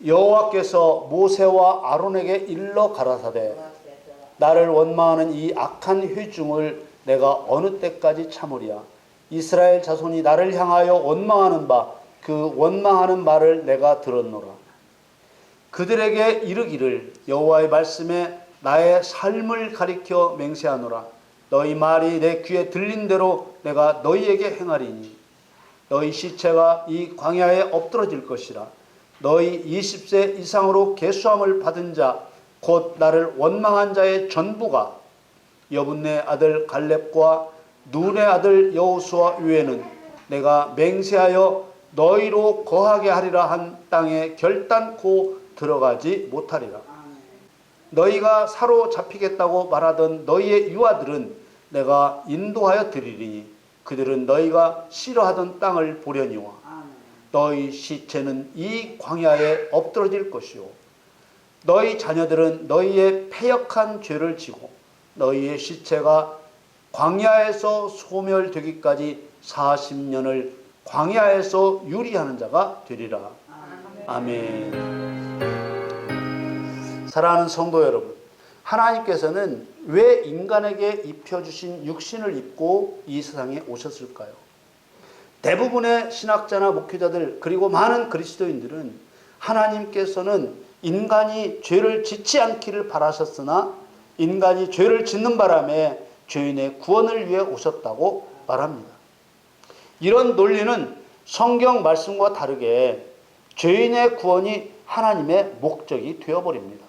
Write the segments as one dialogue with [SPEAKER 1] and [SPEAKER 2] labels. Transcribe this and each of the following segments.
[SPEAKER 1] 여호와께서 모세와 아론에게 일러 가라사대 나를 원망하는 이 악한 회중을 내가 어느 때까지 참으랴. 이스라엘 자손이 나를 향하여 원망하는 바 그 원망하는 말을 내가 들었노라. 그들에게 이르기를 여호와의 말씀에 나의 삶을 가리켜 맹세하노라. 너희 말이 내 귀에 들린 대로 내가 너희에게 행하리니 너희 시체가 이 광야에 엎드러질 것이라. 너희 20세 이상으로 계수함을 받은 자 곧 나를 원망한 자의 전부가 여분네 아들 갈렙과 눈의 아들 여호수아 외에는 내가 맹세하여 너희로 거하게 하리라 한 땅에 결단코 들어가지 못하리라. 너희가 사로잡히겠다고 말하던 너희의 유아들은 내가 인도하여 드리리니 그들은 너희가 싫어하던 땅을 보려니와 너희 시체는 이 광야에 엎드러질 것이요 너희 자녀들은 너희의 패역한 죄를 지고 너희의 시체가 광야에서 소멸되기까지 40년을 광야에서 유리하는 자가 되리라. 아멘. 사랑하는 성도 여러분, 하나님께서는 왜 인간에게 입혀주신 육신을 입고 이 세상에 오셨을까요? 대부분의 신학자나 목회자들 그리고 많은 그리스도인들은 하나님께서는 인간이 죄를 짓지 않기를 바라셨으나 인간이 죄를 짓는 바람에 죄인의 구원을 위해 오셨다고 말합니다. 이런 논리는 성경 말씀과 다르게 죄인의 구원이 하나님의 목적이 되어버립니다.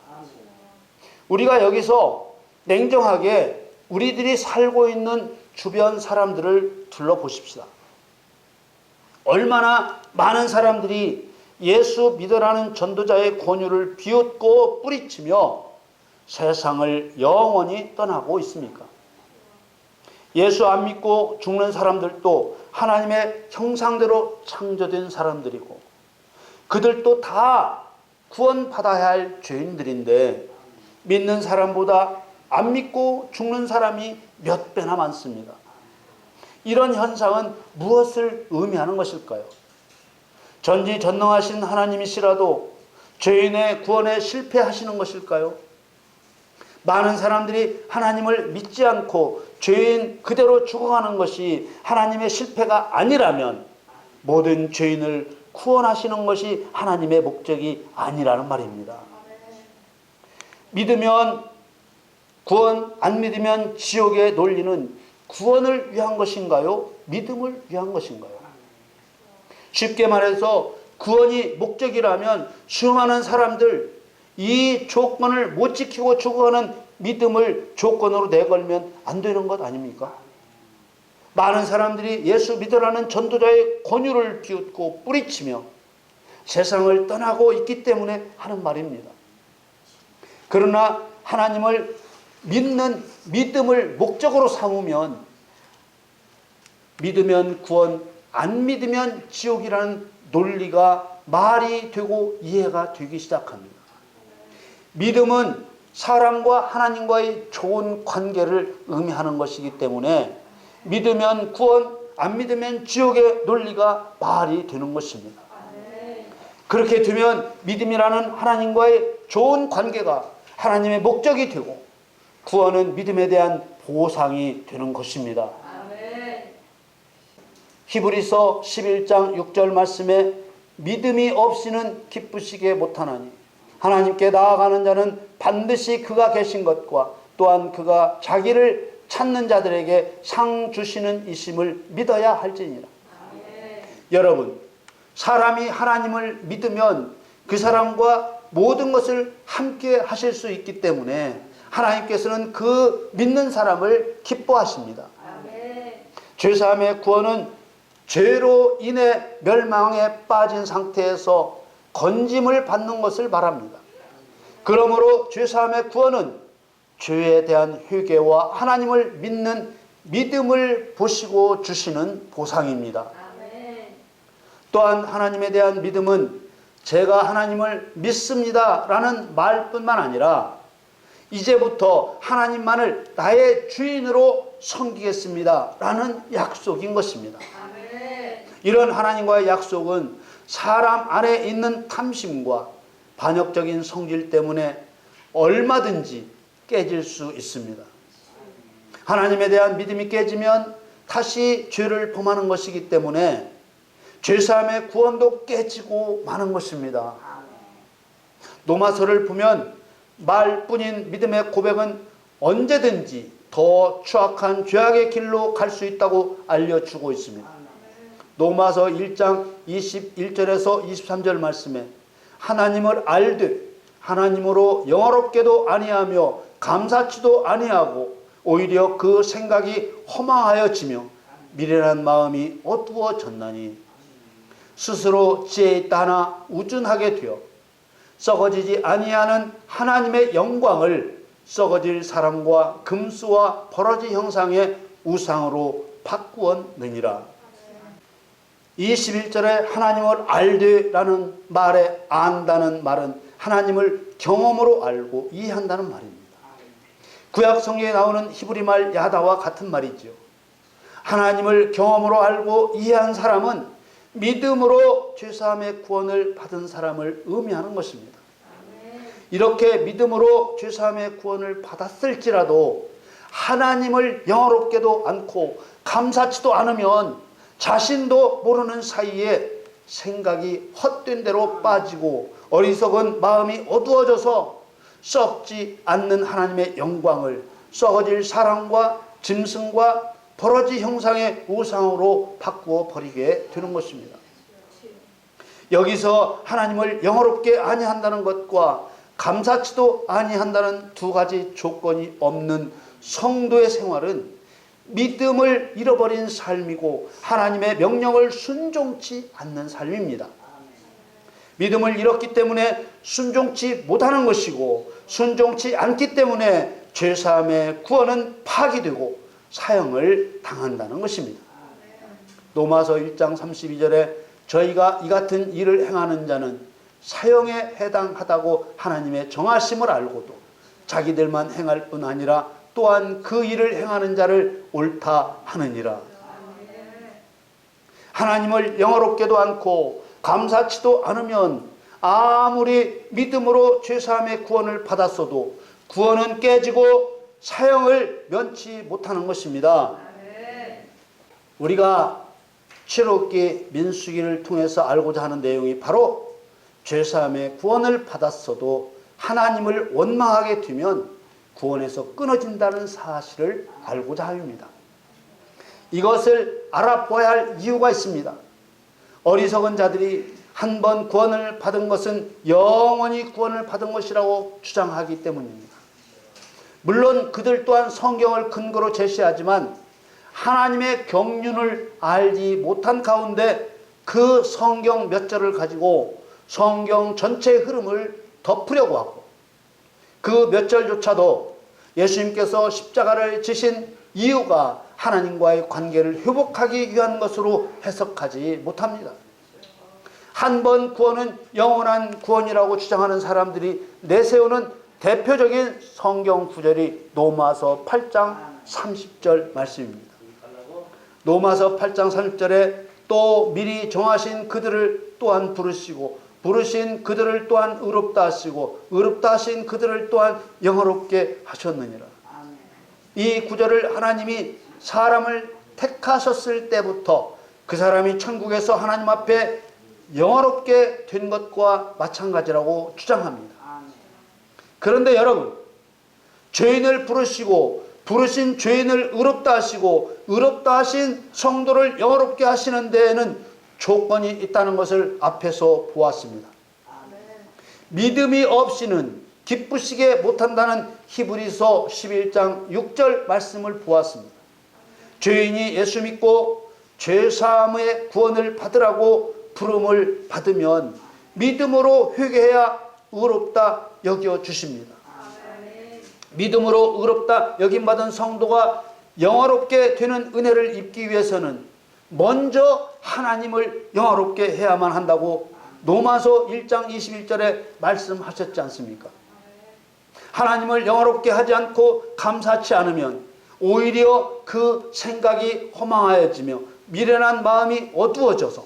[SPEAKER 1] 우리가 여기서 냉정하게 우리들이 살고 있는 주변 사람들을 둘러보십시다. 얼마나 많은 사람들이 예수 믿으라는 전도자의 권유를 비웃고 뿌리치며 세상을 영원히 떠나고 있습니까? 예수 안 믿고 죽는 사람들도 하나님의 형상대로 창조된 사람들이고 그들도 다 구원받아야 할 죄인들인데 믿는 사람보다 안 믿고 죽는 사람이 몇 배나 많습니다. 이런 현상은 무엇을 의미하는 것일까요? 전지전능하신 하나님이시라도 죄인의 구원에 실패하시는 것일까요? 많은 사람들이 하나님을 믿지 않고 죄인 그대로 죽어가는 것이 하나님의 실패가 아니라면 모든 죄인을 구원하시는 것이 하나님의 목적이 아니라는 말입니다. 믿으면 구원, 안 믿으면 지옥의 논리는 구원을 위한 것인가요? 믿음을 위한 것인가요? 쉽게 말해서 구원이 목적이라면 수많은 사람들 이 조건을 못 지키고 죽어가는 믿음을 조건으로 내걸면 안 되는 것 아닙니까? 많은 사람들이 예수 믿으라는 전도자의 권유를 비웃고 뿌리치며 세상을 떠나고 있기 때문에 하는 말입니다. 그러나 하나님을 믿는 믿음을 목적으로 삼으면 믿으면 구원, 안 믿으면 지옥이라는 논리가 말이 되고 이해가 되기 시작합니다. 믿음은 사람과 하나님과의 좋은 관계를 의미하는 것이기 때문에 믿으면 구원, 안 믿으면 지옥의 논리가 말이 되는 것입니다. 그렇게 되면 믿음이라는 하나님과의 좋은 관계가 하나님의 목적이 되고 구원은 믿음에 대한 보상이 되는 것입니다. 히브리서 11장 6절 말씀에 믿음이 없이는 기쁘시게 못하나니 하나님께 나아가는 자는 반드시 그가 계신 것과 또한 그가 자기를 찾는 자들에게 상 주시는 이심을 믿어야 할지니라. 여러분, 사람이 하나님을 믿으면 그 사람과 모든 것을 함께 하실 수 있기 때문에 하나님께서는 그 믿는 사람을 기뻐하십니다. 죄사함의 구원은 죄로 인해 멸망에 빠진 상태에서 건짐을 받는 것을 말합니다. 그러므로 죄사함의 구원은 죄에 대한 회개와 하나님을 믿는 믿음을 보시고 주시는 보상입니다. 또한 하나님에 대한 믿음은 제가 하나님을 믿습니다 라는 말뿐만 아니라 이제부터 하나님만을 나의 주인으로 섬기겠습니다 라는 약속인 것입니다. 이런 하나님과의 약속은 사람 안에 있는 탐심과 반역적인 성질 때문에 얼마든지 깨질 수 있습니다. 하나님에 대한 믿음이 깨지면 다시 죄를 범하는 것이기 때문에 죄사함의 구원도 깨지고 마는 것입니다. 로마서를 보면 말뿐인 믿음의 고백은 언제든지 더 추악한 죄악의 길로 갈 수 있다고 알려주고 있습니다. 로마서 1장 21절에서 23절 말씀에 하나님을 알되 하나님으로 영화롭게도 아니하며 감사치도 아니하고 오히려 그 생각이 허망하여지며 미련한 마음이 어두워졌나니 스스로 지혜 있다 하나 우둔하게 되어 썩어지지 아니하는 하나님의 영광을 썩어질 사람과 금수와 버러지 형상의 우상으로 바꾸었느니라. 21절에 하나님을 알되라는 말에 안다는 말은 하나님을 경험으로 알고 이해한다는 말입니다. 구약 성경에 나오는 히브리 말 야다와 같은 말이죠. 하나님을 경험으로 알고 이해한 사람은 믿음으로 죄사함의 구원을 받은 사람을 의미하는 것입니다. 이렇게 믿음으로 죄사함의 구원을 받았을지라도 하나님을 영화롭게도 않고 감사치도 않으면 자신도 모르는 사이에 생각이 헛된 대로 빠지고 어리석은 마음이 어두워져서 썩지 않는 하나님의 영광을 썩어질 사랑과 짐승과 버러지 형상의 우상으로 바꾸어 버리게 되는 것입니다. 여기서 하나님을 영화롭게 아니한다는 것과 감사치도 아니한다는 두 가지 조건이 없는 성도의 생활은 믿음을 잃어버린 삶이고 하나님의 명령을 순종치 않는 삶입니다. 믿음을 잃었기 때문에 순종치 못하는 것이고 순종치 않기 때문에 죄사함의 구원은 파기되고 사형을 당한다는 것입니다. 로마서 1장 32절에 저희가 이 같은 일을 행하는 자는 사형에 해당하다고 하나님의 정하심을 알고도 자기들만 행할 뿐 아니라 또한 그 일을 행하는 자를 옳다 하느니라. 하나님을 영화롭게도 않고 감사치도 않으면 아무리 믿음으로 죄사함의 구원을 받았어도 구원은 깨지고 사형을 면치 못하는 것입니다. 우리가 출애굽기 민수기를 통해서 알고자 하는 내용이 바로 죄사함의 구원을 받았어도 하나님을 원망하게 되면 구원에서 끊어진다는 사실을 알고자 합니다. 이것을 알아보아야 할 이유가 있습니다. 어리석은 자들이 한 번 구원을 받은 것은 영원히 구원을 받은 것이라고 주장하기 때문입니다. 물론 그들 또한 성경을 근거로 제시하지만 하나님의 경륜을 알지 못한 가운데 그 성경 몇 절을 가지고 성경 전체의 흐름을 덮으려고 하고 그 몇 절조차도 예수님께서 십자가를 지신 이유가 하나님과의 관계를 회복하기 위한 것으로 해석하지 못합니다. 한 번 구원은 영원한 구원이라고 주장하는 사람들이 내세우는 대표적인 성경 구절이 로마서 8장 30절 말씀입니다. 로마서 8장 30절에 또 미리 정하신 그들을 또한 부르시고 부르신 그들을 또한 의롭다 하시고 의롭다 하신 그들을 또한 영화롭게 하셨느니라. 이 구절을 하나님이 사람을 택하셨을 때부터 그 사람이 천국에서 하나님 앞에 영화롭게 된 것과 마찬가지라고 주장합니다. 그런데 여러분, 죄인을 부르시고 부르신 죄인을 의롭다 하시고 의롭다 하신 성도를 영화롭게 하시는 데에는 조건이 있다는 것을 앞에서 보았습니다. 믿음이 없이는 기쁘시게 못한다는 히브리서 11장 6절 말씀을 보았습니다. 죄인이 예수 믿고 죄사함의 구원을 받으라고 부름을 받으면 믿음으로 회개해야 의롭다 여겨주십니다. 믿음으로 의롭다 여김받은 성도가 영화롭게 되는 은혜를 입기 위해서는 먼저 하나님을 영화롭게 해야만 한다고 로마서 1장 21절에 말씀하셨지 않습니까? 하나님을 영화롭게 하지 않고 감사치 않으면 오히려 그 생각이 허망하여지며 미련한 마음이 어두워져서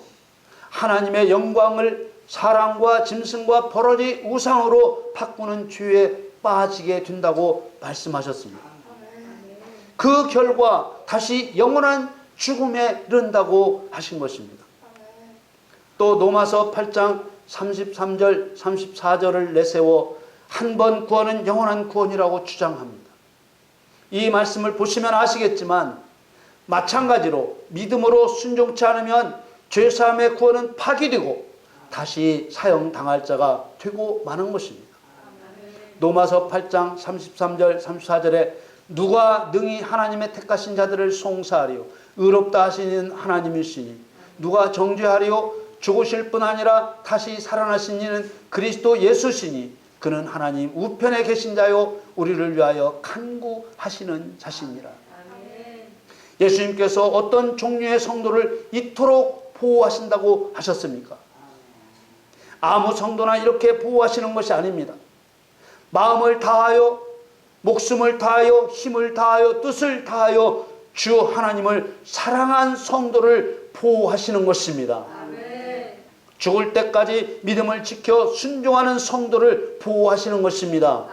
[SPEAKER 1] 하나님의 영광을 사람과 짐승과 버러지 우상으로 바꾸는 죄에 빠지게 된다고 말씀하셨습니다. 그 결과 다시 영원한 죽음에 이른다고 하신 것입니다. 또 로마서 8장 33절 34절을 내세워 한 번 구원은 영원한 구원이라고 주장합니다. 이 말씀을 보시면 아시겠지만 마찬가지로 믿음으로 순종치 않으면 죄사함의 구원은 파기되고 다시 사형당할 자가 되고 마는 것입니다. 로마서 8장 33절 34절에 누가 능히 하나님의 택하신 자들을 송사하리요 의롭다 하시는 하나님이시니 누가 정죄하리요 죽으실 뿐 아니라 다시 살아나신 이는 그리스도 예수시니 그는 하나님 우편에 계신 자요 우리를 위하여 간구하시는 자시니라. 예수님께서 어떤 종류의 성도를 이토록 보호하신다고 하셨습니까? 아무 성도나 이렇게 보호하시는 것이 아닙니다. 마음을 다하여 목숨을 다하여 힘을 다하여 뜻을 다하여 주 하나님을 사랑한 성도를 보호하시는 것입니다. 죽을 때까지 믿음을 지켜 순종하는 성도를 보호하시는 것입니다.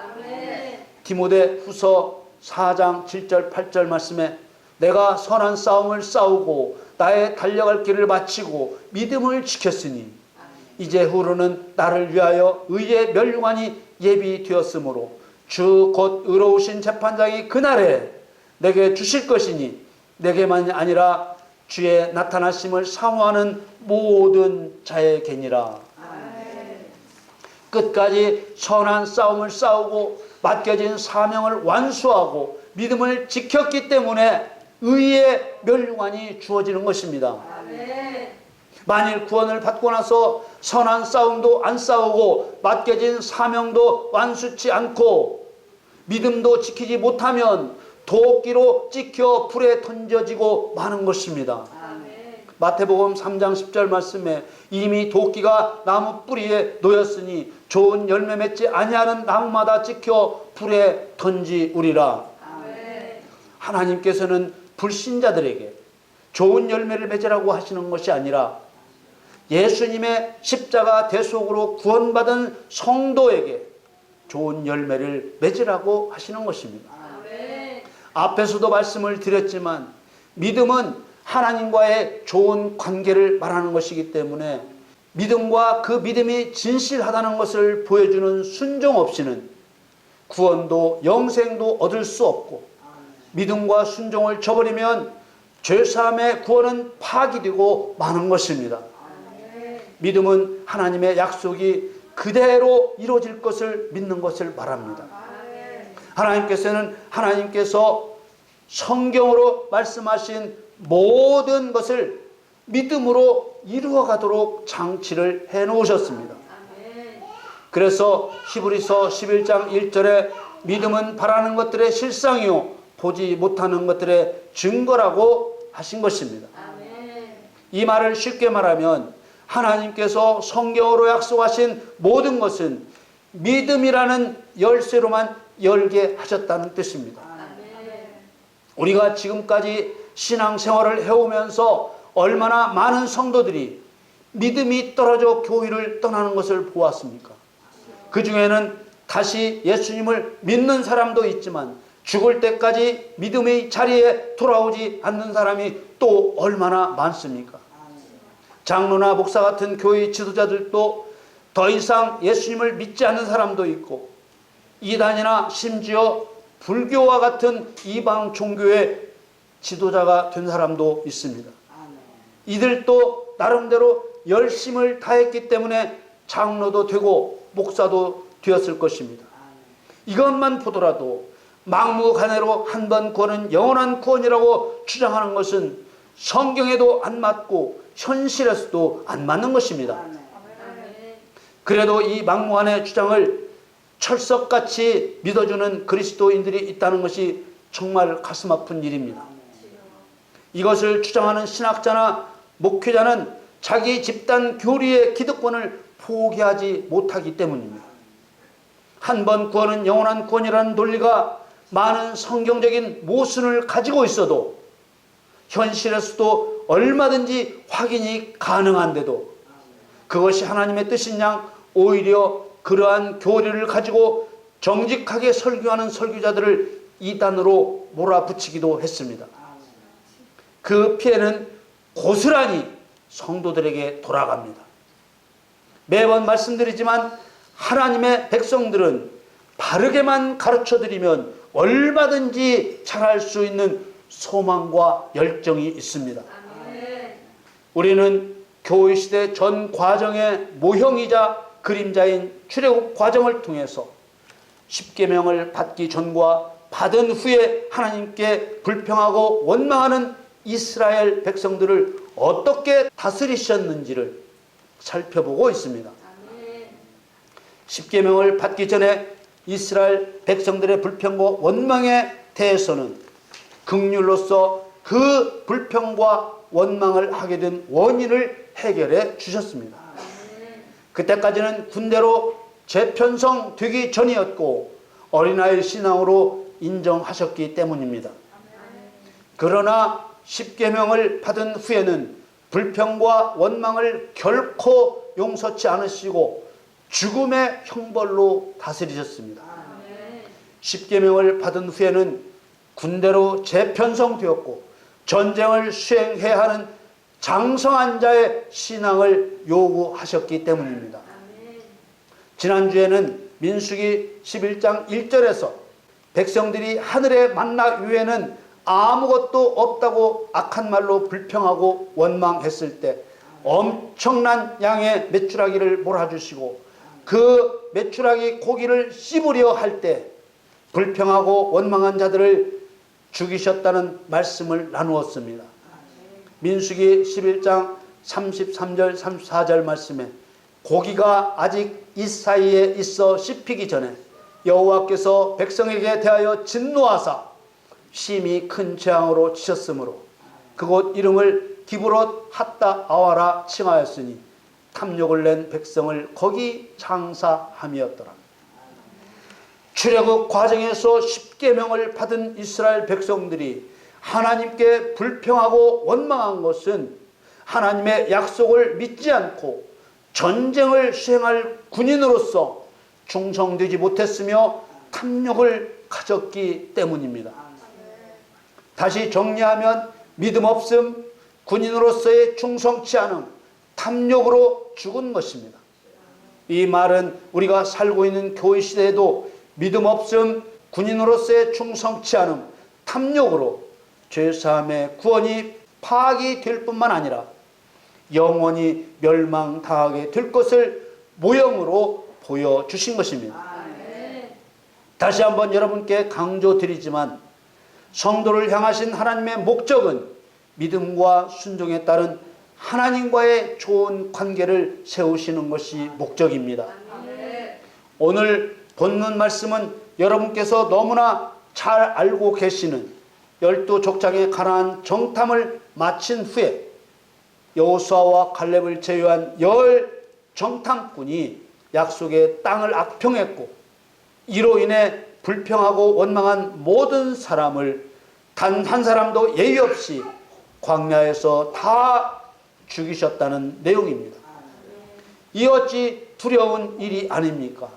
[SPEAKER 1] 디모데 후서 4장 7절 8절 말씀에 내가 선한 싸움을 싸우고 나의 달려갈 길을 마치고 믿음을 지켰으니 이제후로는 나를 위하여 의의 멸류관이 예비되었으므로 주 곧 의로우신 재판장이 그날에 내게 주실 것이니 내게만이 아니라 주의 나타나심을 사모하는 모든 자에게니라. 끝까지 선한 싸움을 싸우고 맡겨진 사명을 완수하고 믿음을 지켰기 때문에 의의 멸류관이 주어지는 것입니다. 만일 구원을 받고 나서 선한 싸움도 안 싸우고 맡겨진 사명도 완수치 않고 믿음도 지키지 못하면 도끼로 찍혀 불에 던져지고 마는 것입니다. 마태복음 3장 10절 말씀에 이미 도끼가 나무 뿌리에 놓였으니 좋은 열매 맺지 아니하는 나무마다 찍혀 불에 던지우리라. 하나님께서는 불신자들에게 좋은 열매를 맺으라고 하시는 것이 아니라 예수님의 십자가 대속으로 구원받은 성도에게 좋은 열매를 맺으라고 하시는 것입니다. 앞에서도 말씀을 드렸지만 믿음은 하나님과의 좋은 관계를 말하는 것이기 때문에 믿음과 그 믿음이 진실하다는 것을 보여주는 순종 없이는 구원도 영생도 얻을 수 없고 믿음과 순종을 저버리면 죄사함의 구원은 파기되고 마는 것입니다. 믿음은 하나님의 약속이 그대로 이루어질 것을 믿는 것을 말합니다. 하나님께서 성경으로 말씀하신 모든 것을 믿음으로 이루어가도록 장치를 해놓으셨습니다. 그래서 히브리서 11장 1절에 믿음은 바라는 것들의 실상이요 보지 못하는 것들의 증거라고 하신 것입니다. 이 말을 쉽게 말하면 하나님께서 성경으로 약속하신 모든 것은 믿음이라는 열쇠로만 열게 하셨다는 뜻입니다. 우리가 지금까지 신앙생활을 해오면서 얼마나 많은 성도들이 믿음이 떨어져 교회를 떠나는 것을 보았습니까? 그 중에는 다시 예수님을 믿는 사람도 있지만 죽을 때까지 믿음의 자리에 돌아오지 않는 사람이 또 얼마나 많습니까? 장로나 목사 같은 교회 지도자들도 더 이상 예수님을 믿지 않는 사람도 있고 이단이나 심지어 불교와 같은 이방 종교의 지도자가 된 사람도 있습니다. 이들도 나름대로 열심을 다했기 때문에 장로도 되고 목사도 되었을 것입니다. 이것만 보더라도 막무가내로 한 번 구원은 영원한 구원이라고 주장하는 것은 성경에도 안 맞고 현실에서도 안 맞는 것입니다. 그래도 이 막무가내 주장을 철석같이 믿어주는 그리스도인들이 있다는 것이 정말 가슴 아픈 일입니다. 이것을 주장하는 신학자나 목회자는 자기 집단 교리의 기득권을 포기하지 못하기 때문입니다. 한 번 구원은 영원한 구원이라는 논리가 많은 성경적인 모순을 가지고 있어도 현실에서도 얼마든지 확인이 가능한데도 그것이 하나님의 뜻인 양 오히려 그러한 교리를 가지고 정직하게 설교하는 설교자들을 이단으로 몰아붙이기도 했습니다. 그 피해는 고스란히 성도들에게 돌아갑니다. 매번 말씀드리지만 하나님의 백성들은 바르게만 가르쳐드리면 얼마든지 잘할 수 있는 소망과 열정이 있습니다. 우리는 교회시대 전 과정의 모형이자 그림자인 출애굽 과정을 통해서 십계명을 받기 전과 받은 후에 하나님께 불평하고 원망하는 이스라엘 백성들을 어떻게 다스리셨는지를 살펴보고 있습니다. 십계명을 받기 전에 이스라엘 백성들의 불평과 원망에 대해서는 긍휼로서 그 불평과 원망을 하게 된 원인을 해결해 주셨습니다. 그때까지는 군대로 재편성되기 전이었고 어린아이 신앙으로 인정하셨기 때문입니다. 그러나 십계명을 받은 후에는 불평과 원망을 결코 용서치 않으시고 죽음의 형벌로 다스리셨습니다. 십계명을 받은 후에는 군대로 재편성되었고 전쟁을 수행해야 하는 장성한 자의 신앙을 요구하셨기 때문입니다. 지난주에는 민수기 11장 1절에서 백성들이 하늘의 만나 위에는 아무것도 없다고 악한 말로 불평하고 원망했을 때 엄청난 양의 메추라기를 몰아주시고 그 메추라기 고기를 씹으려 할 때 불평하고 원망한 자들을 죽이셨다는 말씀을 나누었습니다. 민수기 11장 33절 34절 말씀에 고기가 아직 이 사이에 있어 씹히기 전에 여호와께서 백성에게 대하여 진노하사 심히 큰 재앙으로 치셨으므로 그곳 이름을 기브롯 핫다 아와라 칭하였으니 탐욕을 낸 백성을 거기 장사함이었더라. 출애굽 과정에서 십계명을 받은 이스라엘 백성들이 하나님께 불평하고 원망한 것은 하나님의 약속을 믿지 않고 전쟁을 수행할 군인으로서 충성되지 못했으며 탐욕을 가졌기 때문입니다. 다시 정리하면 믿음 없음, 군인으로서의 충성치 않음, 탐욕으로 죽은 것입니다. 이 말은 우리가 살고 있는 교회 시대에도 믿음 없음, 군인으로서의 충성치 않음, 탐욕으로 죄사함의 구원이 파악이 될 뿐만 아니라 영원히 멸망당하게 될 것을 모형으로 보여주신 것입니다. 다시 한번 여러분께 강조드리지만 성도를 향하신 하나님의 목적은 믿음과 순종에 따른 하나님과의 좋은 관계를 세우시는 것이 목적입니다. 오늘 본문 말씀은 여러분께서 너무나 잘 알고 계시는 12족장의 가나안 정탐을 마친 후에 여호수아와 갈렙을 제외한 10 정탐꾼이 약속의 땅을 악평했고 이로 인해 불평하고 원망한 모든 사람을 단 한 사람도 예의 없이 광야에서 다 죽이셨다는 내용입니다. 이 어찌 두려운 일이 아닙니까?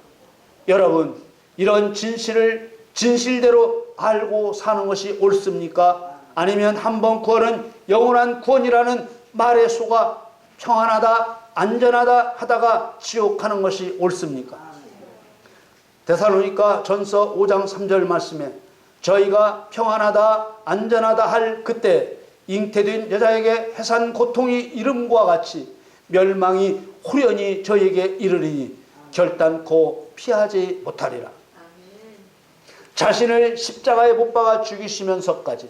[SPEAKER 1] 여러분, 이런 진실을 진실대로 알고 사는 것이 옳습니까? 아니면 한번 구원은 영원한 구원이라는 말에 속아 평안하다, 안전하다 하다가 지옥 가는 것이 옳습니까? 데살로니가 전서 5장 3절 말씀에 저희가 평안하다, 안전하다 할 그때 잉태된 여자에게 해산 고통이 이름과 같이 멸망이 후련히 저에게 이르리니 결단코 피하지 못하리라. 자신을 십자가에 못 박아 죽이시면서까지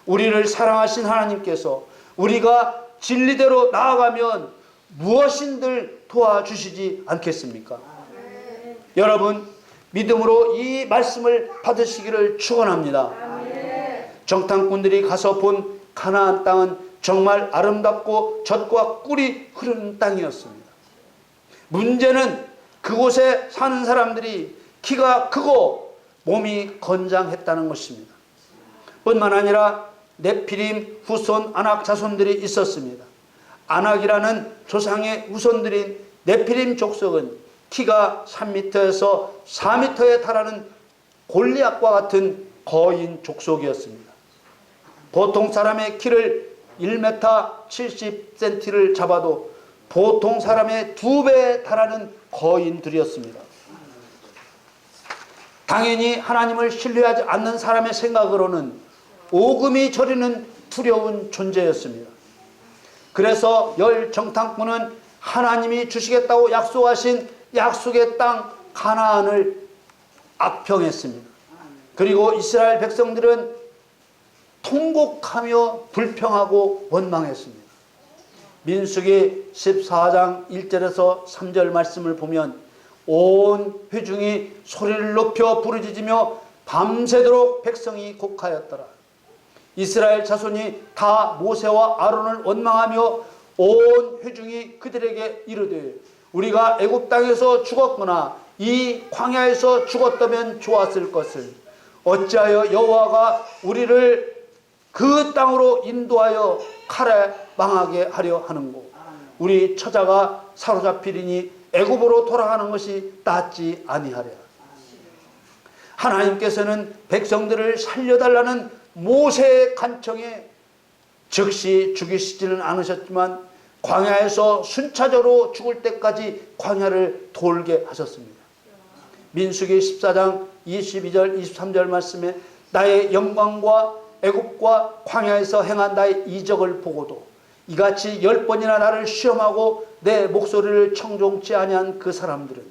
[SPEAKER 1] 우리를 사랑하신 하나님께서 우리가 진리대로 나아가면 무엇인들 도와주시지 않겠습니까? 여러분, 믿음으로 이 말씀을 받으시기를 축원합니다. 정탐꾼들이 가서 본 가나안 땅은 정말 아름답고 젖과 꿀이 흐르는 땅이었습니다. 문제는 그곳에 사는 사람들이 키가 크고 몸이 건장했다는 것입니다. 뿐만 아니라 네피림 후손 아낙 자손들이 있었습니다. 아낙이라는 조상의 후손들인 네피림 족속은 키가 3m에서 4m에 달하는 골리앗과 같은 거인 족속이었습니다. 보통 사람의 키를 1m 70cm를 잡아도 보통 사람의 2배에 달하는 거인들이었습니다. 당연히 하나님을 신뢰하지 않는 사람의 생각으로는 오금이 저리는 두려운 존재였습니다. 그래서 열 정탐꾼은 하나님이 주시겠다고 약속하신 약속의 땅 가나안을 악평했습니다. 그리고 이스라엘 백성들은 통곡하며 불평하고 원망했습니다. 민수기 14장 1절에서 3절 말씀을 보면 온 회중이 소리를 높여 부르짖으며 밤새도록 백성이 곡하였더라. 이스라엘 자손이 다 모세와 아론을 원망하며 온 회중이 그들에게 이르되 우리가 애굽 땅에서 죽었거나 이 광야에서 죽었다면 좋았을 것을 어찌하여 여호와가 우리를 그 땅으로 인도하여 칼에 망하게 하려 하는고 우리 처자가 사로잡히리니 애굽으로 돌아가는 것이 낫지 아니하랴. 하나님께서는 백성들을 살려달라는 모세의 간청에 즉시 죽이시지는 않으셨지만 광야에서 순차적으로 죽을 때까지 광야를 돌게 하셨습니다. 민수기 14장 22절 23절 말씀에 나의 영광과 애굽과 광야에서 행한 나의 이적을 보고도 이같이 10번이나 나를 시험하고 내 목소리를 청종치 아니한 그 사람들은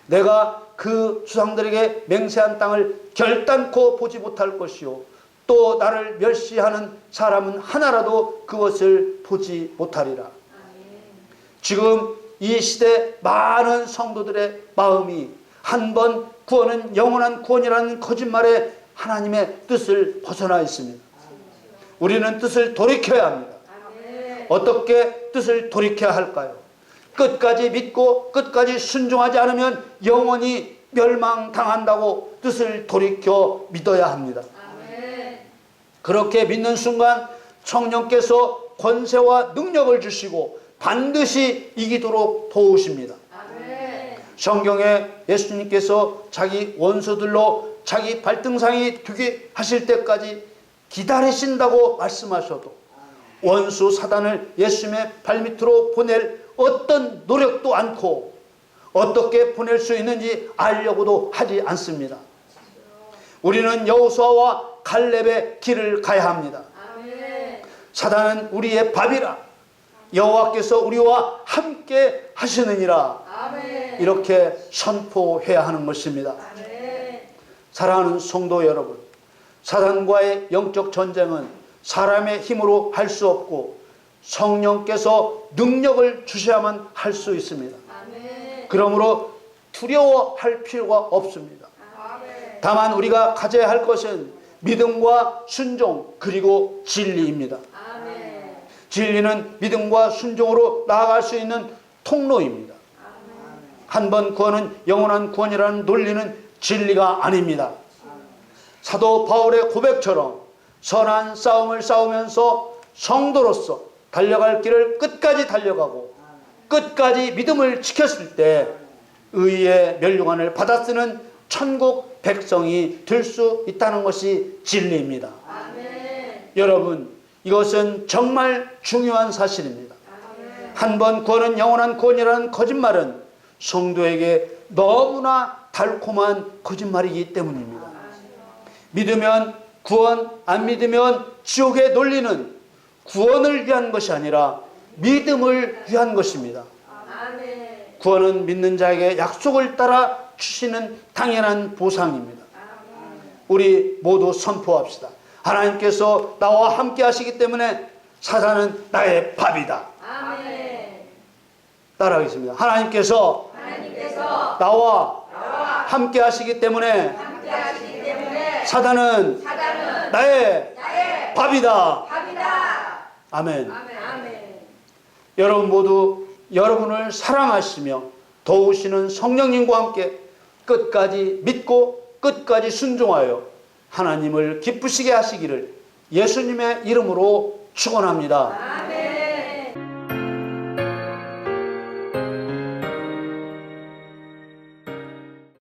[SPEAKER 1] 내가 그 주상들에게 맹세한 땅을 결단코 보지 못할 것이요 또 나를 멸시하는 사람은 하나라도 그것을 보지 못하리라. 지금 이 시대 많은 성도들의 마음이 한 번 구원은 영원한 구원이라는 거짓말에 하나님의 뜻을 벗어나 있습니다. 우리는 뜻을 돌이켜야 합니다. 어떻게 뜻을 돌이켜야 할까요? 끝까지 믿고 끝까지 순종하지 않으면 영원히 멸망당한다고 뜻을 돌이켜 믿어야 합니다. 그렇게 믿는 순간 성령께서 권세와 능력을 주시고 반드시 이기도록 도우십니다. 성경에 예수님께서 자기 원수들로 자기 발등상이 되게 하실 때까지 기다리신다고 말씀하셔도 원수 사단을 예수님의 발밑으로 보낼 어떤 노력도 않고 어떻게 보낼 수 있는지 알려고도 하지 않습니다. 우리는 여호수아와 갈렙의 길을 가야 합니다. 사단은 우리의 밥이라 여호와께서 우리와 함께 하시느니라 이렇게 선포해야 하는 것입니다. 사랑하는 성도 여러분, 사단과의 영적 전쟁은 사람의 힘으로 할 수 없고 성령께서 능력을 주셔야만 할 수 있습니다. 그러므로 두려워할 필요가 없습니다. 다만 우리가 가져야 할 것은 믿음과 순종 그리고 진리입니다. 진리는 믿음과 순종으로 나아갈 수 있는 통로입니다. 한 번 구원은 영원한 구원이라는 논리는 진리가 아닙니다. 사도 바울의 고백처럼 선한 싸움을 싸우면서 성도로서 달려갈 길을 끝까지 달려가고 끝까지 믿음을 지켰을 때 의의 멸류관을 받아 쓰는 천국 백성이 될 수 있다는 것이 진리입니다. 여러분, 이것은 정말 중요한 사실입니다. 한 번 구원은 영원한 구원이라는 거짓말은 성도에게 너무나 달콤한 거짓말이기 때문입니다. 믿으면 구원, 안 믿으면 지옥의 논리는 구원을 위한 것이 아니라 믿음을 위한 것입니다. 구원은 믿는 자에게 약속을 따라 주시는 당연한 보상입니다. 우리 모두 선포합시다. 하나님께서 나와 함께 하시기 때문에 사단은 나의 밥이다. 따라하겠습니다. 하나님께서 나와 함께 하시기 때문에 사단은 나의 밥이다. 아멘. 여러분 모두 여러분을 사랑하시며 도우시는 성령님과 함께 끝까지 믿고 끝까지 순종하여 하나님을 기쁘시게 하시기를 예수님의 이름으로 축원합니다.